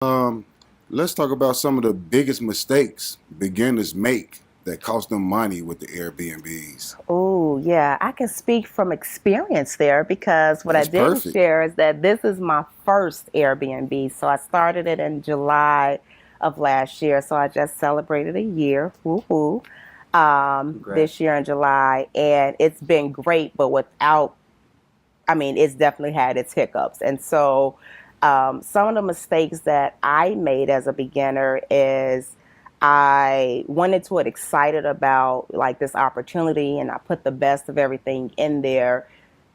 Um, let's talk about some of the biggest mistakes beginners make that cost them money with the Airbnbs. Oh, yeah, I can speak from experience there because what I That's didn't perfect. share is that this is my first Airbnb. So I started it in July of last year. So I just celebrated a year, woohoo, this Congrats. year in July. And it's been great, but it's definitely had its hiccups. And so some of the mistakes that I made as a beginner is I went into it excited about like this opportunity and I put the best of everything in there.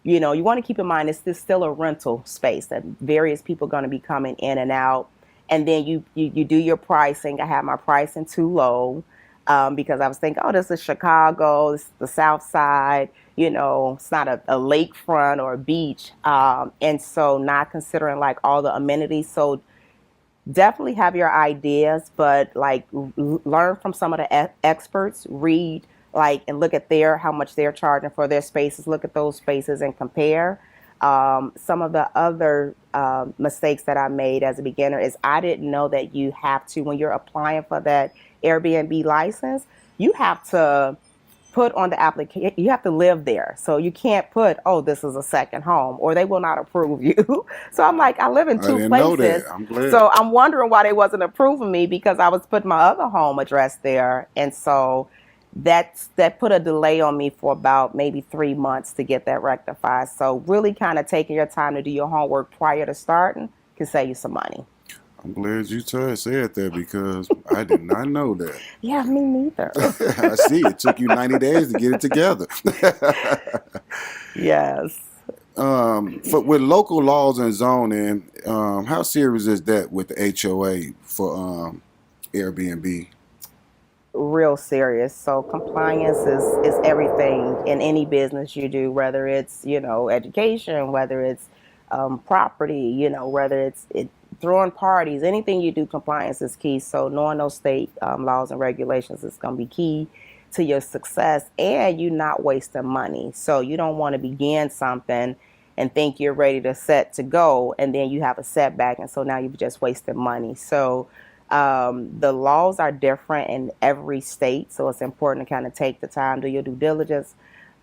You know, you want to keep in mind it's still a rental space that various people are going to be coming in and out. And then you do your pricing. I had my pricing too low because I was thinking, oh, this is Chicago, this is the South Side. You know, it's not a lakefront or a beach. And so not considering like all the amenities. So definitely have your ideas, but like learn from some of the experts, read like and look at their how much they're charging for their spaces. Look at those spaces and compare. Some of the other mistakes that I made as a beginner is I didn't know that you have to when you're applying for that Airbnb license, you have to put on the application, you have to live there. So you can't put, oh, this is a second home, or they will not approve you. So I'm like, I live in I two didn't know that. places. I'm glad. So I'm wondering why they wasn't approving me because I was putting my other home address there. And so that put a delay on me for about maybe 3 months to get that rectified. So really kind of taking your time to do your homework prior to starting can save you some money. I'm glad you said that because I did not know that. Yeah, me neither. I see. It took you 90 days to get it together. Yes. With local laws and zoning, how serious is that with the HOA for Airbnb? Real serious. So compliance is everything in any business you do, whether it's education, whether it's property, whether it's throwing parties, anything you do, compliance is key. So knowing those state laws and regulations is going to be key to your success and you not wasting money. So you don't want to begin something and think you're ready to set to go and then you have a setback and so now you've just wasted money. So the laws are different in every state, so it's important to kind of take the time, do your due diligence,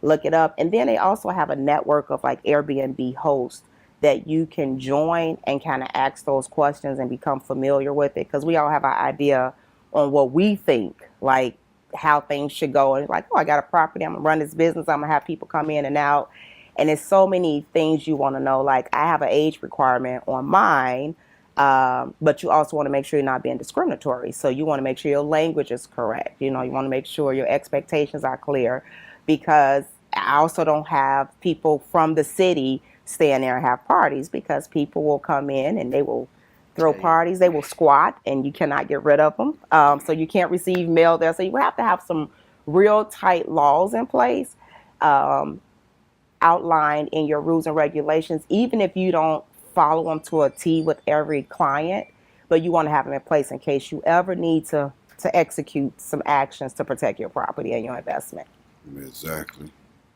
look it up. And then they also have a network of like Airbnb hosts that you can join and kind of ask those questions and become familiar with it because we all have an idea on what we think, like how things should go. And like, oh, I got a property, I'm gonna run this business, I'm gonna have people come in and out. And it's so many things you want to know. Like, I have an age requirement on mine, but you also want to make sure you're not being discriminatory. So you want to make sure your language is correct. You want to make sure your expectations are clear because I also don't have people from the city staying there and have parties because people will come in and they will throw Okay. parties. They will squat and you cannot get rid of them. So you can't receive mail there. So you have to have some real tight laws in place. Um, Outlined in your rules and regulations, even if you don't follow them to a T with every client, but you want to have them in place in case you ever need to execute some actions to protect your property and your investment. Exactly.